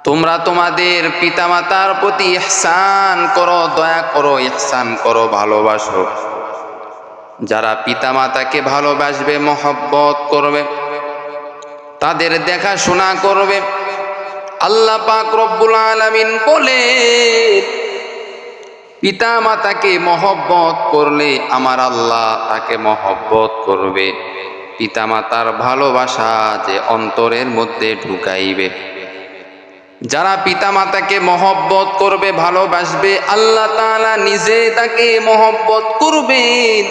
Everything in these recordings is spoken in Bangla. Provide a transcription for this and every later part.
তোমরা তোমাদের পিতামাতার প্রতি ইহসান করো, দয়া করো, ইহসান করো, ভালোবাসো। যারা পিতামাতাকে ভালোবাসবে, মহব্বত করবে, তাদের দেখাশোনা করবে, আল্লাহ পাক রব্বুল আলামিন বলে পিতামাতাকে মহব্বত করলে আমার আল্লাহ তাকে মহব্বত করবে। পিতামাতার ভালোবাসা যে অন্তরের মধ্যে ঢুকাইবে। যারা পিতামাতাকে মহব্বত করবে, ভালোবাসবে, আল্লাহ তাআলা নিজে তাকে মহব্বত করবেন।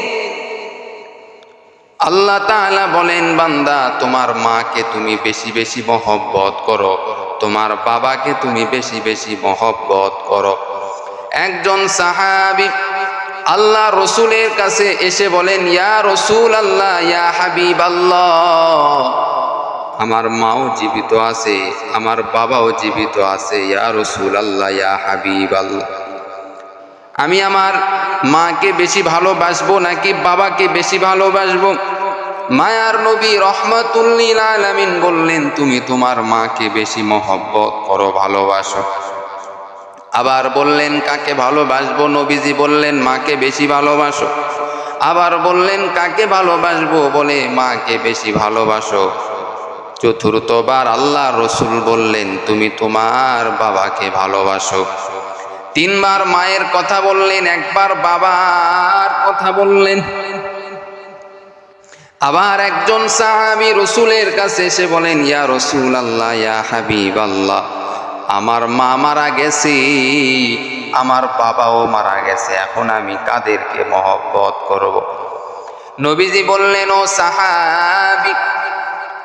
আল্লাহ তাআলা বলেন, বান্দা তোমার মাকে তুমি বেশি বেশি মহব্বত করো, তোমার বাবাকে তুমি বেশি বেশি মহব্বত করো। একজন সাহাবী আল্লাহ রসুলের কাছে এসে বলেন, ইয়া রাসূল আল্লাহ, ইয়া হাবিব আল্লাহ, আমার মাও জীবিত আছে, আমার বাবাও জীবিত আছে, ইয়া রাসূল আল্লাহ, ইয়া হাবিব আল্লাহ, আমি আমার মাকে বেশি ভালোবাসবো নাকি বাবাকে বেশি ভালোবাসবো? মায়ার নবী রহমাতুল লিল আলামিন বললেন, তুমি তোমার মাকে বেশি মহব্বত করো, ভালোবাসো। আবার বললেন, কাকে ভালোবাসবো? নবীজি বললেন, মাকে বেশি ভালোবাসো। আবার বললেন, কাকে ভালোবাসবো? বলে মাকে বেশি ভালোবাসো। চতুর্থবার আল্লাহ রসুল বললেন, তুমি তোমার বাবাকে ভালোবাসো। তিনবার মায়ের কথা বললেন, একবার বাবার কথা বললেন। আবার একজন সাহাবী রসুলের কাছে এসে বলেন, ইয়া রাসূল আল্লাহ, ইয়া হাবিব আল্লাহ, আমার মা মারা গেছে, আমার বাবাও মারা গেছে, এখন আমি কাদেরকে মহব্বত করব? নবীজি বললেন, ও সাহাবী,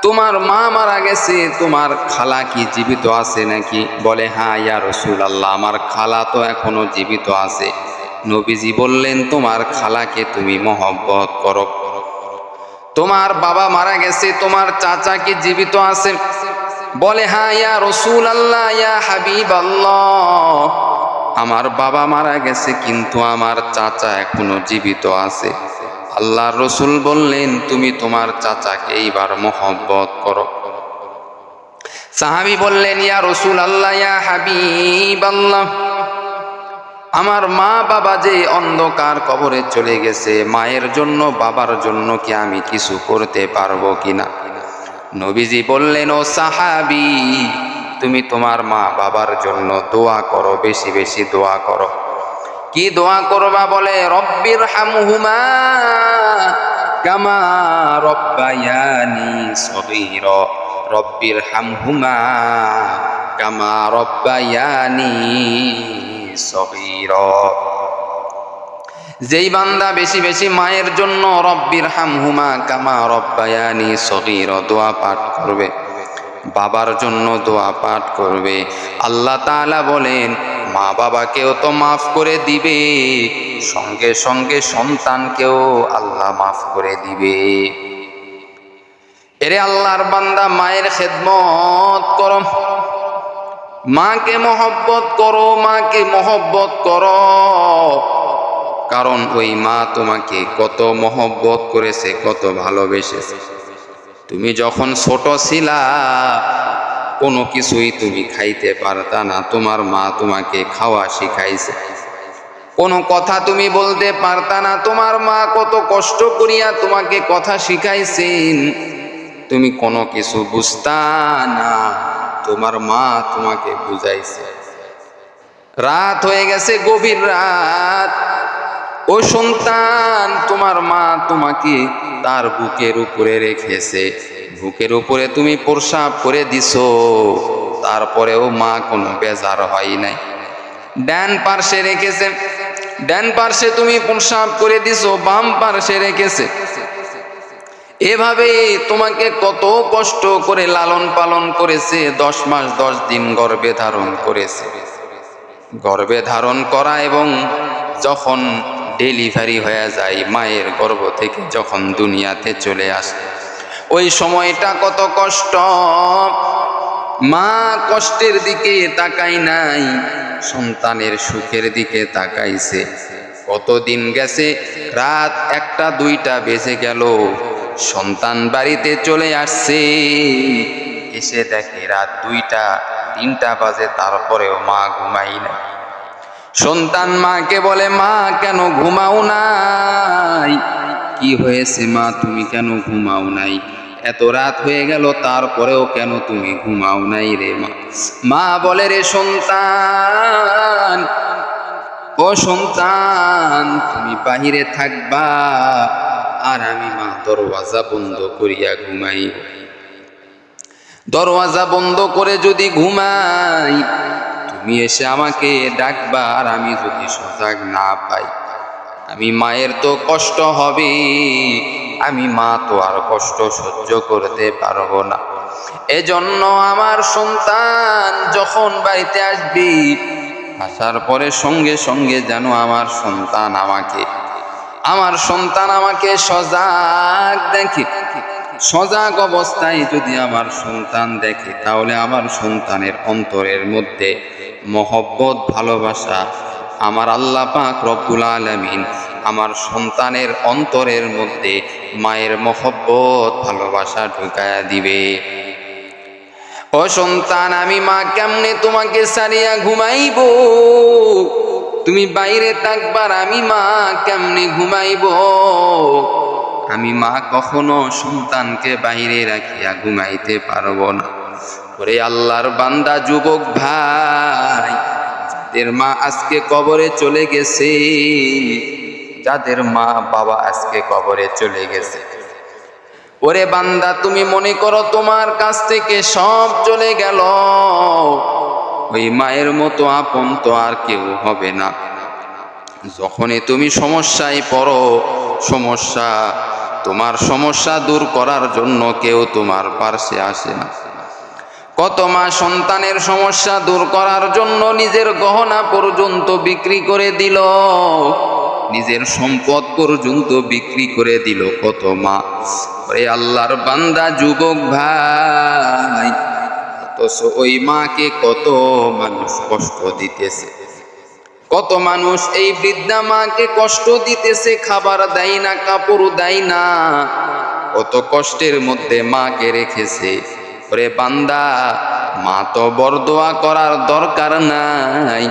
তোমার মা মারা গেছে, তোমার খালা কি জীবিত আছে নাকি? বলে, হ্যাঁ ইয়া রাসূল আল্লাহ, আমার খালা তো এখনো জীবিত আছে। নবীজি বললেন, তোমার খালাকে তুমি মহব্বত করো। তোমার বাবা মারা গেছে, তোমার চাচা কি জীবিত আছে? বলে, হ্যাঁ ইয়া রাসূল আল্লাহ, ইয়া হাবিব আল্লাহ, আমার বাবা মারা গেছে কিন্তু আমার চাচা এখনো জীবিত আছে। আল্লাহর রসুল বললেন, তুমি তোমার চাচাকে এইবার মহব্বত করো। সাহাবী বললেন, ইয়া রাসূল আল্লাহ, ইয়া হাবিব আল্লাহ, আমার মা বাবা যে অন্ধকার কবরে চলে গেছে, মায়ের জন্য বাবার জন্য কি আমি কিছু করতে পারবো কিনা? নবীজি বললেন, ও সাহাবী, তুমি তোমার মা বাবার জন্য দোয়া করো, বেশি বেশি দোয়া করো। কি দোয়া করবা? বলে, রব্বির হামহুমা কামা রব্বায়ানি সগীরা, রব্বির হামহুমা কামা রব্বায়ানি সগীরা। যেই বান্দা বেশি বেশি মায়ের জন্য রব্বির হামহুমা কামা রব্বায়ানি সগীরা দোয়া পাঠ করবে, বাবার জন্য দোয়া পাঠ করবে, আল্লাহ তাআলা বলেন মা বাবাকেও তো মাফ করে দিবে, সঙ্গে সঙ্গে সন্তানকেও আল্লাহ মাফ করে দিবে। এরে আল্লাহর বান্দা, মায়ের খেদমত করো, মাকে মহব্বত করো, মাকে মহব্বত করো। কারণ ওই মা তোমাকে কত মহব্বত করেছে, কত ভালোবেসেছে। তুমি যখন ছোট ছিলা, কোনো কিছুই তুমি খাইতে পারতা না, তোমার মা তোমাকে খাওয়া শিখাইছে। কোনো কথা তুমি বলতে পারতা না, তোমার মা কত কষ্ট করিয়া তোমাকে কথা শিখাইছেন। তুমি কোনো কিছু বুঝতা না, তোমার মা তোমাকে বুঝাইছে। রাত হয়ে গেছে, গভীর রাত, ও সন্তান, তোমার মা তোমাকে তার বুকের উপরে রেখেছে, বুকের উপরে তুমি প্রসাব করে দিছো, তারপরেও মা কোনো বেজার হয় নাই। ডান পার্শ্বে রেখেছে, ডান পার্শ্বে তুমি প্রসাব করে দিছো, বাম পার্শ্বে রেখেছে। এভাবে তোমাকে কত কষ্ট করে লালন পালন করেছে, 10 মাস 10 দিন গর্ভে ধারণ করেছে। গর্ভে ধারণ করা এবং যখন ডেলিভারি হয়ে যায়, মায়ের গর্ভ থেকে যখন দুনিয়াতে চলে আসে, ওই সময়টা কত কষ্ট। মা কষ্টের দিকে তাকায় নাই, সন্তানের সুখের দিকে তাকাইছে। কতদিন গেছে, রাত 1টা 2টা বেজে গেল, সন্তান বাড়িতে চলে আসছে, এসে দেখে রাত 2টা 3টা বাজে, তারপরেও মা ঘুমাই না। সন্তান মাকে বলে, মা কেন ঘুমাও নাই? কি হয়েছে মা, তুমি কেন ঘুমাও নাই? এত রাত হয়ে গেল, তারপরেও কেন তুমি ঘুমাও নাই রে মা? মা বলে, রে সন্তান, ও সন্তান, তুমি বাহিরে থাকবা আর আমি মা দরওয়াজা বন্ধ করিয়া ঘুমাইব। দরওয়াজা বন্ধ করে যদি ঘুমাই, তুমি এসে আমাকে ডাকবা, আর আমি যদি সজাগ না পাই, আমি মায়ের তো কষ্ট হবে, আমি মা তো আর কষ্ট সহ্য করতে পারবো না। এজন্য আমার সন্তান যখন বাড়িতে আসবি, আসার পরে সঙ্গে সঙ্গে যেন আমার সন্তান আমাকে সজাগ দেখে। সজাগ অবস্থায় যদি আমার সন্তান দেখে, তাহলে আমার সন্তানের অন্তরের মধ্যে মহব্বত, ভালোবাসা আমার আল্লাহ পাক রব্বুল আলামিন আমার সন্তানের অন্তরের মধ্যে মায়ের মহব্বত, ভালোবাসা ঢুকায়া দিবে। ও সন্তান, আমি মা কেমনে তোমাকে ছাড়িয়া ঘুমাইব? তুমি বাইরে থাকবার, আমি মা কেমনে ঘুমাইব? আমি মা কখনো সন্তানকে বাইরে রাখিয়া ঘুমাইতে পারবো না। ওরে আল্লাহর বান্দা যুবক ভাই, যাদের মা আজকে কবরে চলে গেছে, যাদের মা বাবা আজকে কবরে চলে গেছে, ওরে বান্দা, তুমি মনে করো তোমার কাছ থেকে সব চলে গেল, ওই মায়ের মতো আপন তো আর কেউ হবে না। যখনই তুমি সমস্যায় পড়ো, তোমার সমস্যা দূর করার জন্য কেউ তোমার পাশে আসে না। কত মা সন্তানের সমস্যা দূর করার জন্য নিজের গহনা পর্যন্ত বিক্রি করে দিল, নিজের সম্পদ পর্যন্ত বিক্রি করে দিল কত মা। ওরে আল্লাহর বান্দা যুবক ভাই, অথচ ওই মাকে কত মানুষ কষ্ট দিতেছে, কত মানুষ এই বৃদ্ধা মাকে কষ্ট দিতেছে, খাবার দেয় না, কাপড় দেয় না, কত কষ্টের মধ্যে মাকে রেখেছে। ওরে বান্দা, মা তো বরদোয়া করার দরকার নাই,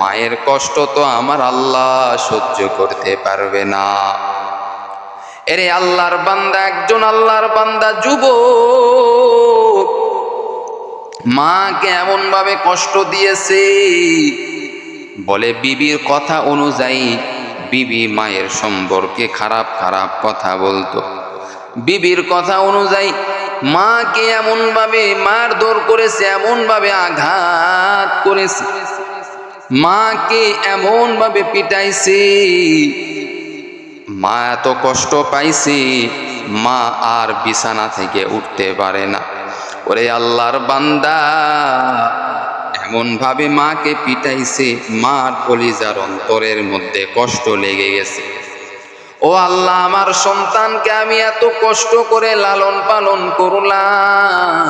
মায়ের কষ্ট তো আমার আল্লাহ সহ্য করতে পারবে না। এরে আল্লাহর বান্দা, একজন আল্লাহর বান্দা যুবক মাকে এমন ভাবে কষ্ট দিয়েছে, বলে বিবির কথা অনুযায়ী বিবি মায়ের সম্পর্কে খারাপ খারাপ কথা বলতো। বিবির কথা অনুযায়ী মাকে এমন ভাবে মারধর করেছে, এমন ভাবে আঘাত করেছে, মাকে এমন ভাবে পিটাইছে, মা এত কষ্ট পাইছে, মা আর বিছানা থেকে উঠতে পারে না। ওরে আল্লাহর বান্দা, এমন ভাবে মাকে পিটাইছে, মার কলিজার অন্তরের মধ্যে কষ্ট লেগে গেছে। ও আল্লাহ, আমার সন্তানকে আমি এত কষ্ট করে লালন পালন করলাম,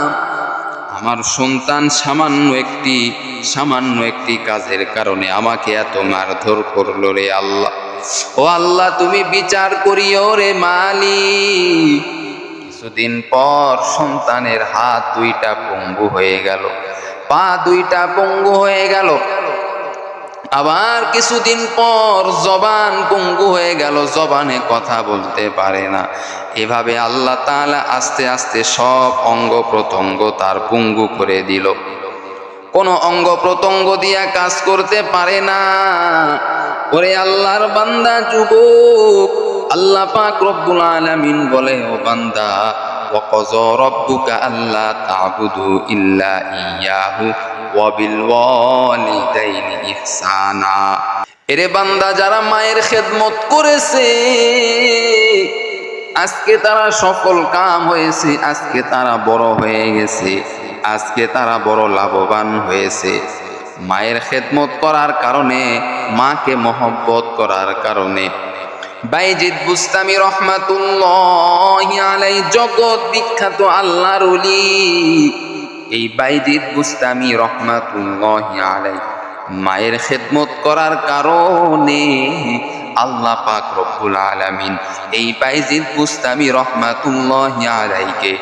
আমার সন্তান সামান্য একটি কাজের কারণে আমাকে এত মারধর করলো রে আল্লাহ। ও আল্লাহ, তুমি বিচার করিও রে মালিক। কিছুদিন পর সন্তানের হাত 2টা পঙ্গু হয়ে গেল, পা 2টা পঙ্গু হয়ে গেল, আবার কিছুদিন পর জবান পঙ্গু হয়ে গেল, জবানে কথা বলতে পারে না। এভাবে আল্লাহ তাআলা আস্তে আস্তে সব অঙ্গ প্রত্যঙ্গ তার পঙ্গু করে দিল, কোনো অঙ্গ প্রত্যঙ্গ দিয়া কাজ করতে পারে না। ওরে আল্লাহর বান্দা যুবক, আল্লাহ পাক রব্বুল আলামিন বলে, ও বান্দা, ওয়াকাযা রাব্বুকা আল্লা তা'বুদু ইল্লা ইয়াহু ওয়া বিল ওয়ালিদাইনি ইহসানা। এরে বান্দা, যারা মায়ের খেদমত করেছে, আজকে তারা সফল কাম হয়েছে, আজকে তারা বড় হয়ে গেছে, আজকে তারা বড় লাভবান হয়েছে। মায়ের খেদমত করার কারণে, মাকে মহব্বত করার কারণে। বাইজিদ বুস্তামি রহমাতুল্লাহি আলাইহি, জগৎ বিখ্যাত আল্লাহর ওলি, এই বাইজিদ বুস্তামি রহমাতুল্লাহি আলাইহি মায়ের খেদমত করার কারণে আল্লাহ পাক রব্বুল আলামিন এই বাইজিদ বুস্তামি রহমাতুল্লাহি আলাইহিকে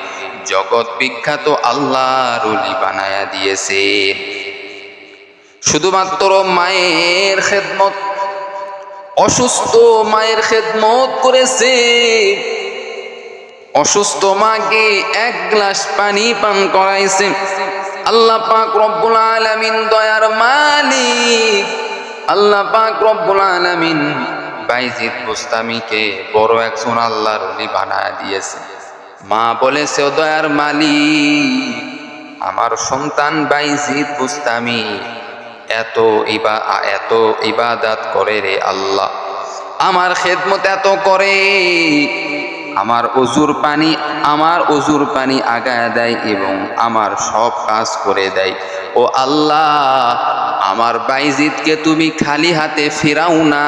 জগৎ বিখ্যাত আল্লাহর ওলি বানায়া দিয়েছেন। শুধুমাত্র মায়ের খেদমত, অসুস্থ মায়ের খেদমত করেছে। অসুস্থ মাকে এক গ্লাস পানি পান করাইছে। আল্লাহ পাক রব্বুল আলামিন দয়ার মালিক আল্লাহ পাক রব্বুল আলামিন বাইজিদ বুস্তামিকে বড় একজন আল্লাহর ওলি বানায়া দিয়েছে। মা বলেছে, ও দয়ার মালিক, আমার সন্তান বাইজিদ বুস্তামি এত ইবাদত করে রে আল্লাহ, আমার খেদমত এত করে, আমার অজুর পানি আগায় দেয় এবং আমার সব কাজ করে দেয়। ও আল্লাহ, আমার বাইজিদকে তুমি খালি হাতে ফিরাও না,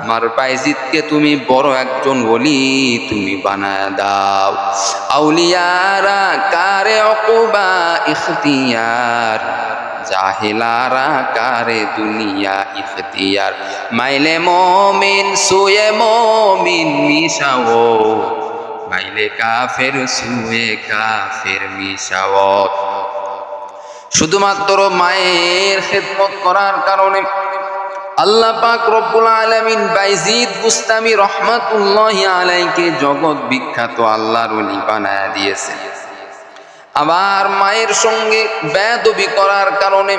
আমার বাইজিদকে তুমি বড় একজন ওলি তুমি বানায় দাও। আউলিয়ারা কারে অকুবা ইখতিয়ার, জাহিলারা কারে দুনিয়া ইখতিয়ার। মাইলে মমিন সুয়ে মমিন মিশাও, মাইলে কাফের সুয়ে কাফের মিশাও। শুধুমাত্র মায়ের খেদমত করার কারণে আল্লাহ পাক রব্বুল আলামিন বাইজিদ বুস্তামি রহমাতুল্লাহি আলাইহিকে জগৎ বিখ্যাত আল্লাহর ওলি বানায়া দিয়েছে। আবার মায়ের সঙ্গে বেয়াদবি করার কারণে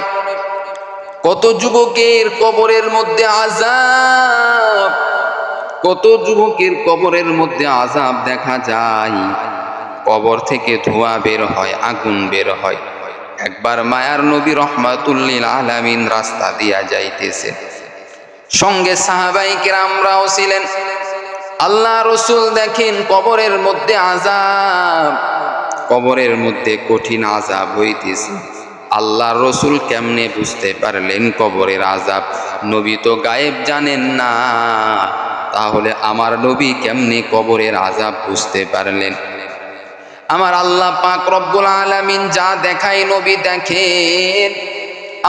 কত যুবকের কবরের মধ্যে আযাব, কত যুবকের কবরের মধ্যে আযাব দেখা যায়। কবর থেকে ধোঁয়া বের হয়, আগুন বের হয়। একবার মায়ার নবী রহমাতুল লিল আলামিন রাস্তা দিয়া যাইতেছে, সঙ্গে সাহাবায়ে কেরামরাও ছিলেন। আল্লাহ রাসূল দেখেন কবরের মধ্যে আযাব, কবরের মধ্যে কঠিন আযাব হইতেছে। আল্লাহ রাসূল কেমনে বুঝতে পারলেন কবরের আযাব? নবী তো গায়েব জানেন না, তাহলে আমার নবী কেমনে কবরের আযাব বুঝতে পারলেন? আমার আল্লাহ পাক রব্বুল আলামিন যা দেখায় নবী দেখেন,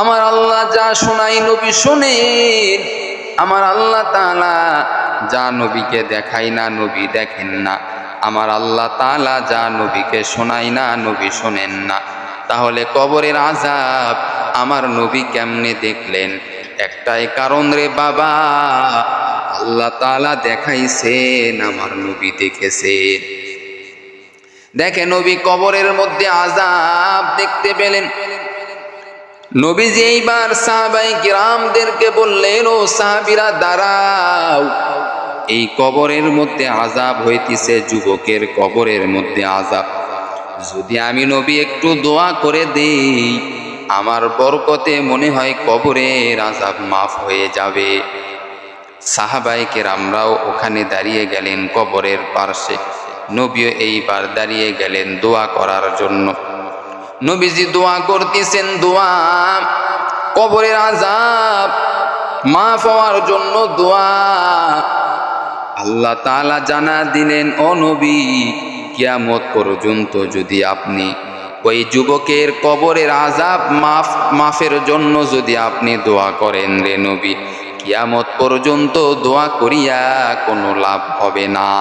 আমার আল্লাহ যা শোনায় নবী শোনেন। আমার আল্লাহ তাআলা যা নবীকে দেখায় না নবী দেখেন না, আমার আল্লাহ তাআলা যা নবীকে শোনায় না নবী শোনেন না। তাহলে কবরের আযাব আমার নবী কেমনে দেখলেন? একটাই কারণ রে বাবা, আল্লাহ তাআলা দেখাইছেন, আমার নবী দেখেছেন। দেখে নবী কবরের মধ্যে আযাব দেখতে পেলেন। নবীজি এইবার সাহাবায়ে কিরামদেরকে বললেন, ও সাহাবীরা দাঁড়াও, এই কবরের মধ্যে আযাব হইতেছে, যুবকের কবরের মধ্যে আযাব। যদি আমি নবী একটু দোয়া করে দেই, আমার বরকতে মনে হয় কবরের আযাব মাফ হয়ে যাবে। সাহাবায়ে কেরামরাও ওখানে দাঁড়িয়ে গেলেন কবরের পাশে। নবীও এইবার দাঁড়িয়ে গেলেন দোয়া করার জন্য। নবীজি দোয়া করতেছেন, দোয়া কবরের আযাব মাফ হওয়ার জন্য দোয়া। আল্লাহ তাআলা জানা দিলেন, ও নবী, কিয়ামত পর্যন্ত যদি আপনি ওই যুবকের কবরের আযাব মাফের জন্য যদি আপনি দোয়া করেন রে নবী, কিয়ামত পর্যন্ত দোয়া করিয়া কোনো লাভ হবে না।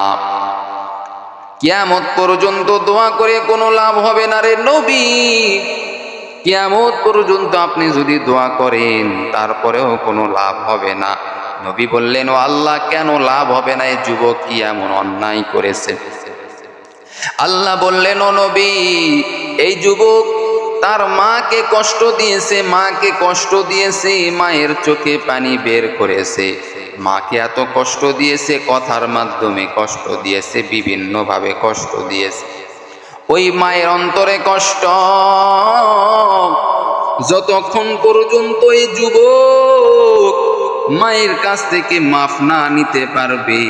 কিয়ামত পর্যন্ত দোয়া করে কোনো লাভ হবে না রে নবী। কিয়ামত পর্যন্ত আপনি যদি দোয়া করেন তারপরেও কোনো লাভ হবে না। নবী বললেন, ও আল্লাহ, কেন লাভ হবে না? এই যুবক কি এমন অন্যায় করেছে? আল্লাহ বললেন, ও নবী, এই যুবক তার মাকে কষ্ট দিয়েছে, মাকে কষ্ট দিয়েছে, মায়ের চোখে পানি বের করেছে, মাকে এত কষ্ট দিয়েছে, কথার মাধ্যমে কষ্ট দিয়েছে, বিভিন্নভাবে কষ্ট দিয়েছে। ওই মায়ের অন্তরে কষ্ট, যতক্ষণ পর্যন্ত এই যুবক মায়ের কাছ থেকে মাফ না নিতে পারবে,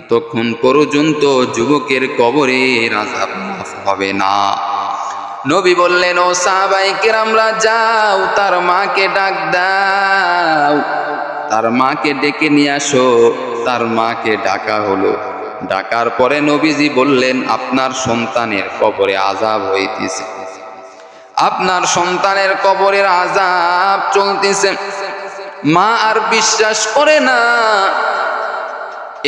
ততক্ষণ পর্যন্ত যুবকের কবরের আযাব মাফ হবে না। নবী বললেন, ও সাহাবায়ে কেরামরা যাও, তার মাকে ডাক দাও, তার মাকে ডেকে নিয়ে আসো। তার মাকে ডাকা হলো। ডাকার পরে নবীজি বললেন, আপনার সন্তানের কবরে আযাব হইতেছে, আপনার সন্তানের কবরের আযাব চলতেছে। মা আর বিশ্বাস করে না,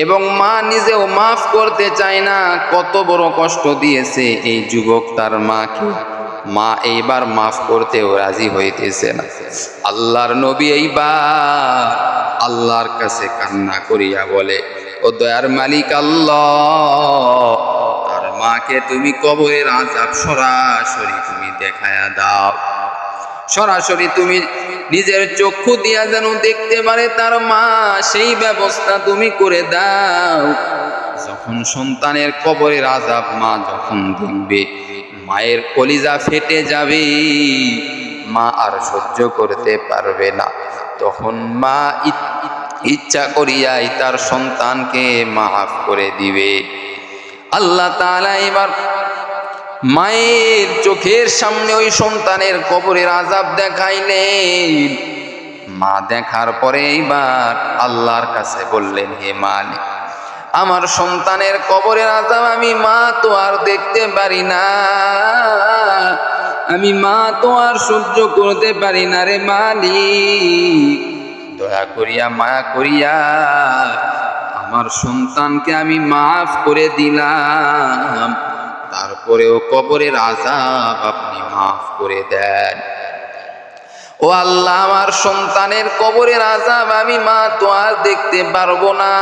এবং মা নিজেও মাফ করতে চায় না। কত বড় কষ্ট দিয়েছে এই যুবক তার মাকে, মা এইবার মাফ করতেও রাজি হইতেছে না। আল্লাহর নবী এইবার আল্লাহর কাছে কান্না করিয়া বলে, ও দয়ার মালিক আল্লাহ, তার মাকে তুমি কবরের আযাব সরাসরি তুমি দেখায়া দাও, সরাসরি তুমি নিজের চক্ষু দিয়া যেন দেখতে পারে তার মা, সেই ব্যবস্থা তুমি করে দাও। যখন সন্তানের কবরের আযাব মা যখন দেখবে, মায়ের কলিজা ফেটে যাবে, মা আর সহ্য করতে পারবে না। তখন মা ইচ্ছা করিয়াই তার সন্তানকে মাফ করে দিবে। আল্লাহ তাআলা এবার মায়ের চোখের সামনে ওই সন্তানের কবরের আযাব দেখাইলেন। মা দেখার পরে এইবার আল্লাহর কাছে বললেন, হে মালিক, আমার সন্তানের কবরের আযাব আমি মা তো আর দেখতে পারি না, আমি মা তো আর সহ্য করতে পারি না রে মালিক, দয়া করিয়া মায়া করিয়া আমার সন্তানকে আমি মাফ করে দিলাম, তারপরেও কবরের আযাব আপনি মাফ করে দেন। ও আল্লাহ, আমার সন্তানের কবরের আযাব আমি মা তো আর দেখতে পারবো না,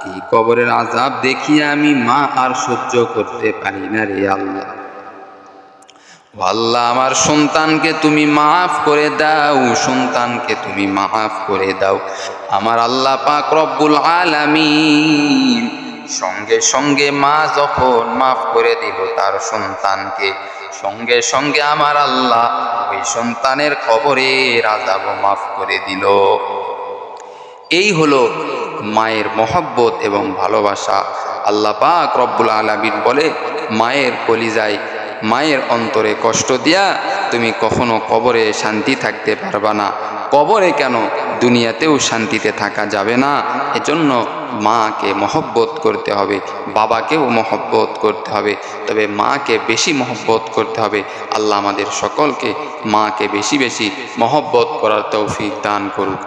এই কবরের আযাব দেখিয়ে আমি মা আর সহ্য করতে পারি না রে আল্লাহ। ও আল্লাহ, আমার সন্তানকে তুমি মাফ করে দাও, সন্তানকে তুমি মাফ করে দাও। আমার আল্লাহ পাক রব্বুল আলামিন সঙ্গে সঙ্গে মা যখন মাফ করে দিল তার সন্তানকে, সঙ্গে সঙ্গে আমার আল্লাহ ওই সন্তানের কবরের আযাব মাফ করে দিল। এই হলো মায়ের মহব্বত এবং ভালোবাসা। আল্লাহ পাক রব্বুল আলামিন বলে, মায়ের কলিজায়, মায়ের অন্তরে কষ্ট দিয়া তুমি কখনো কবরে শান্তি থাকতে পারবা না। কবরে কেন, দুনিয়াতেও শান্তিতে থাকা যাবে না। এজন্য মাকে মহব্বত করতে হবে, বাবাকেও মহব্বত করতে হবে, তবে মাকে বেশি মহব্বত করতে হবে। আল্লাহ আমাদের সকলকে মাকে বেশি বেশি মহব্বত করার তৌফিক দান করুক।